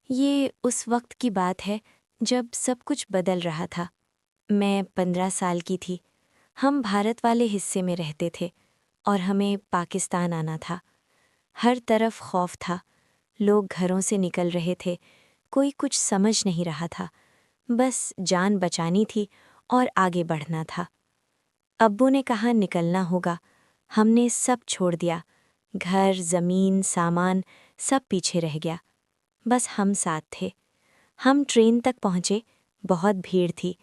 یہ اس وقت کی بات ہے جب سب کچھ بدل رہا تھا۔ میں 15 سال کی تھی۔ ہم بھارت والے حصے میں رہتے تھے اور ہمیں پاکستان آنا تھا۔ ہر طرف خوف تھا، لوگ گھروں سے نکل رہے تھے، کوئی کچھ سمجھ نہیں رہا تھا، بس جان بچانی تھی اور آگے بڑھنا تھا۔ ابو نے کہا نکلنا ہوگا۔ ہم نے سب چھوڑ دیا، گھر، زمین، سامان، سب پیچھے رہ گیا، بس ہم ساتھ تھے۔ ہم ٹرین تک پہنچے، بہت بھیڑ تھی،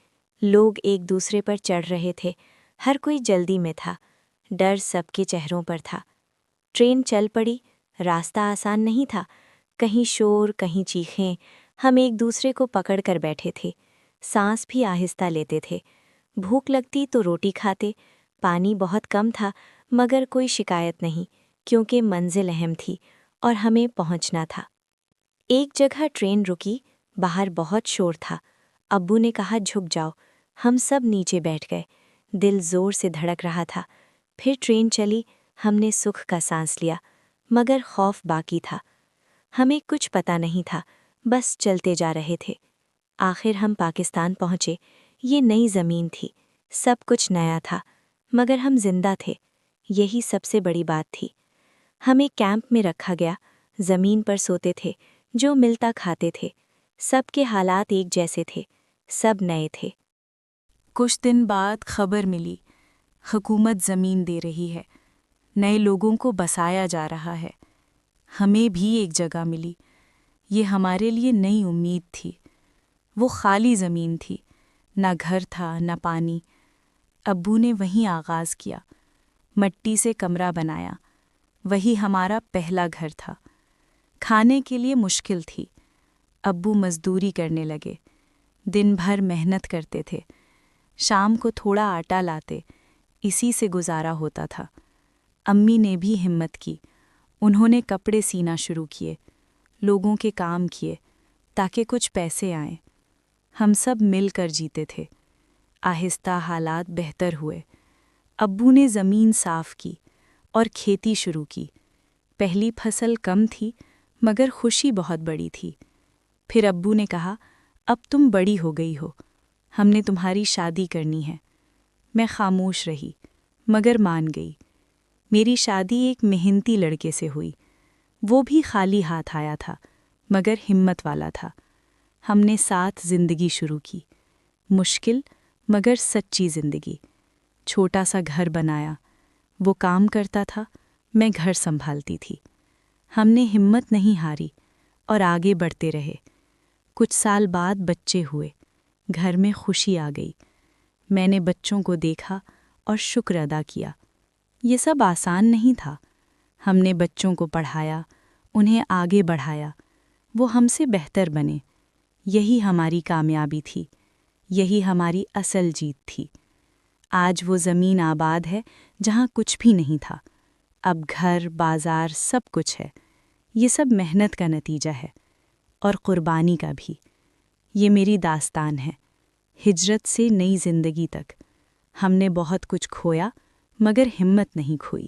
لوگ ایک دوسرے پر چڑھ رہے تھے، ہر کوئی جلدی میں تھا، ڈر سب کے چہروں پر تھا۔ ٹرین چل پڑی، راستہ آسان نہیں تھا، کہیں شور، کہیں چیخیں، ہم ایک دوسرے کو پکڑ کر بیٹھے تھے، سانس بھی آہستہ لیتے تھے۔ بھوک لگتی تو روٹی کھاتے، پانی بہت کم تھا مگر کوئی شکایت نہیں کیونکہ منزل اہم تھی اور ہمیں پہنچنا تھا۔ ایک جگہ ٹرین رکی، باہر بہت شور تھا۔ ابو نے کہا جھک جاؤ، ہم سب نیچے بیٹھ گئے، دل زور سے دھڑک رہا تھا۔ پھر ٹرین چلی، ہم نے سکھ کا سانس لیا، مگر خوف باقی تھا۔ ہمیں کچھ پتہ نہیں تھا، بس چلتے جا رہے تھے۔ آخر ہم پاکستان پہنچے۔ یہ نئی زمین تھی، سب کچھ نیا تھا، مگر ہم زندہ تھے، یہی سب سے بڑی بات تھی۔ ہمیں کیمپ میں رکھا گیا، زمین پر سوتے تھے، جو ملتا کھاتے تھے، سب کے حالات ایک جیسے تھے، سب نئے تھے۔ کچھ دن بعد خبر ملی، حکومت زمین دے رہی ہے، نئے لوگوں کو بسایا جا رہا ہے۔ ہمیں بھی ایک جگہ ملی، یہ ہمارے لیے نئی امید تھی۔ وہ خالی زمین تھی، نہ گھر تھا نہ پانی۔ ابو نے وہیں آغاز کیا، مٹی سے کمرہ بنایا، وہی ہمارا پہلا گھر تھا۔ کھانے کے لیے مشکل تھی، ابو مزدوری کرنے لگے، دن بھر محنت کرتے تھے، شام کو تھوڑا آٹا لاتے، اسی سے گزارا ہوتا تھا۔ امی نے بھی ہمت کی، انہوں نے کپڑے سینا شروع کیے، لوگوں کے کام کیے تاکہ کچھ پیسے آئیں۔ ہم سب مل کر جیتے تھے۔ آہستہ حالات بہتر ہوئے۔ ابو نے زمین صاف کی اور کھیتی شروع کی۔ پہلی فصل کم تھی مگر خوشی بہت بڑی تھی۔ پھر ابو نے کہا اب تم بڑی ہو گئی ہو، ہم نے تمہاری شادی کرنی ہے۔ میں خاموش رہی مگر مان گئی۔ میری شادی ایک محنتی لڑکے سے ہوئی، وہ بھی خالی ہاتھ آیا تھا مگر ہمت والا تھا۔ ہم نے ساتھ زندگی شروع کی، مشکل مگر سچی زندگی۔ چھوٹا سا گھر بنایا، وہ کام کرتا تھا، میں گھر سنبھالتی تھی۔ ہم نے ہمت نہیں ہاری اور آگے بڑھتے رہے۔ کچھ سال بعد بچے ہوئے، گھر میں خوشی آ گئی۔ میں نے بچوں کو دیکھا اور شکر ادا کیا۔ یہ سب آسان نہیں تھا۔ ہم نے بچوں کو پڑھایا، انہیں آگے بڑھایا، وہ ہم سے بہتر بنے۔ یہی ہماری کامیابی تھی، یہی ہماری اصل جیت تھی۔ آج وہ زمین آباد ہے جہاں کچھ بھی نہیں تھا، اب گھر، بازار، سب کچھ ہے۔ یہ سب محنت کا نتیجہ ہے اور قربانی کا بھی۔ یہ میری داستان ہے، ہجرت سے نئی زندگی تک۔ ہم نے بہت کچھ کھویا مگر ہمت نہیں کھوئی۔